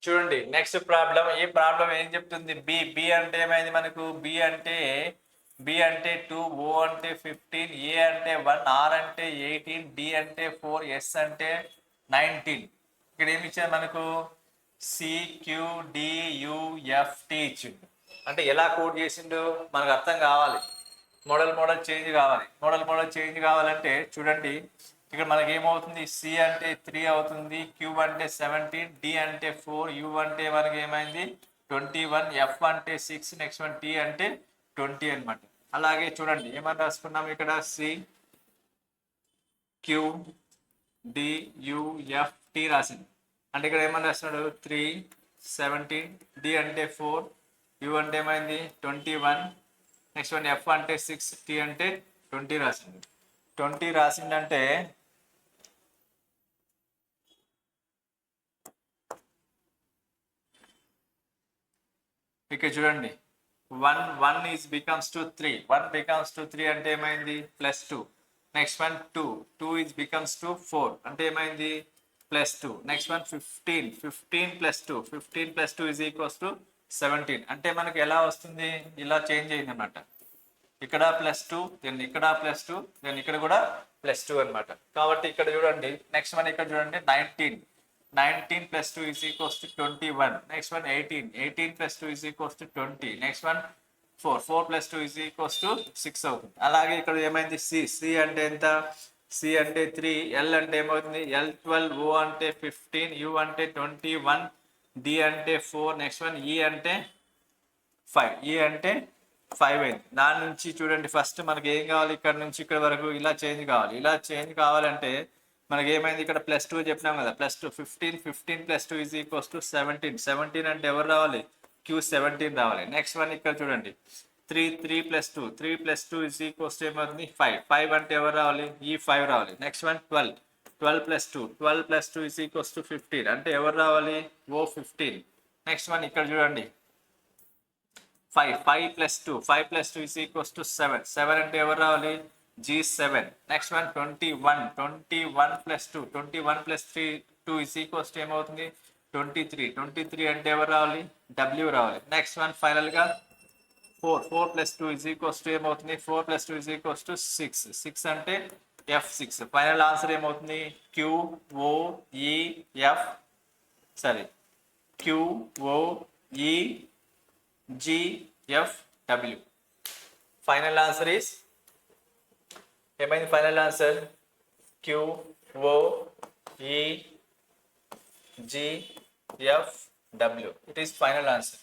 చూడండి next problem. ఈ problem ఏం చెప్తుంది? బి బి అంటే ఏమైంది మనకు? బి అంటే 2, ఓ అంటే 15, ఏ అంటే 1, ఆర్ అంటే 18, డి అంటే 4, ఎస్ అంటే 19. ఇక్కడ ఏమి ఇచ్చారు మనకు? సిక్యూడియుఎఫ్టి ఇచ్చిండు. అంటే ఎలా కోడ్ చేసిండు మనకు అర్థం కావాలి. మోడల్ చేంజ్ కావాలి. మోడల్ చేంజ్ కావాలంటే చూడండి, ఇక్కడ మనకి ఏమవుతుంది? సి అంటే 3 అవుతుంది, క్యూ అంటే 17, డి అంటే 4, యు అంటే మనకి ఏమైంది? 21, ఎఫ్ అంటే 6, నెక్స్ట్ వన్ టీ అంటే 20 అనమాట. అలాగే చూడండి ఏమని రాసుకున్నాం ఇక్కడ? C Q D U F T రాసింది. అంటే ఇక్కడ ఏమని రాస్తున్నాడు? 3, 17, డి అంటే 4, యు అంటే ఏమైంది? 21, నెక్స్ట్ వన్ ఎఫ్ అంటే 6, టీ అంటే 20 రాసింది. 20 రాసిందంటే ఇక్కడ చూడండి, 1 is becomes to 3, 1 becomes to 3 అంటే ఏమైంది? +2. Next one 2 is becomes to 4 అంటే ఏమైంది? +2. Next one 15 + 2, 15 + 2 is equals to 17. అంటే మనకి ఎలా వస్తుంది? ఇలా చేంజ్ అయింది అనమాట. ఇక్కడ +2, దెన్ ఇక్కడ +2, దెన్ ఇక్కడ కూడా +2 అనమాట. కాబట్టి ఇక్కడ చూడండి, నెక్స్ట్ వన్ ఇక్కడ చూడండి 19 + 2 is equals to 21. Next one 18 + 2 is equals to 20. Next one 4 + 2 is equals to 6 అవుతుంది. అలాగే ఇక్కడ ఏమైంది? సి అంటే ఎంత? సి అంటే 3, ఎల్ అంటే ఏమవుతుంది? L12, ఓ అంటే 15, యు అంటే 21, డి అంటే 4, నెక్స్ట్ వన్ ఈ అంటే 5, ఈ అంటే 5 అయింది. దాని నుంచి చూడండి, ఫస్ట్ మనకి ఏం కావాలి? ఇక్కడ నుంచి ఇక్కడ వరకు ఇలా చేంజ్ కావాలి. ఇలా చేంజ్ కావాలంటే మనకి ఏమైంది? ఇక్కడ +2 చెప్పినాం కదా, +2, 15 + 2 ఈజ్ ఈక్వల్స్ టు 17 అంటే ఎవరు రావాలి? Q17 రావాలి. నెక్స్ట్ వన్ ఇక్కడ చూడండి, 3 + 2 ఈజ్ ఈక్వల్స్ టు ఏమవుతుంది? 5 అంటే ఎవరు రావాలి? ఈ 5 రావాలి. Next one 12 + 2 is equals to 15 అంటే ఎవరు రావాలి? ఓ 15. నెక్స్ట్ వన్ ఇక్కడ చూడండి, 5 + 2 ఈజ్ ఈక్వల్స్ టు 7 అంటే ఎవరు రావాలి? G7. Next one 21 + 2 is equals to ఏమవుతుంది? 23 అంటే ఎవరు రావాలి? W రావాలి. నెక్స్ట్ వన్ ఫైనల్ గా 4 + 2 ఈజ్ ఈక్వల్స్ టు ఏమవుతుంది? 4 + 2 ఈజ్ ఈక్వల్స్ టు 6 అంటే F6. ఫైనల్ ఆన్సర్ ఏమవుతుంది? QOEGFW. ఫైనల్ ఆన్సర్ ఈస్ ఏమైంది? Final answer QOEGFW. It is final answer.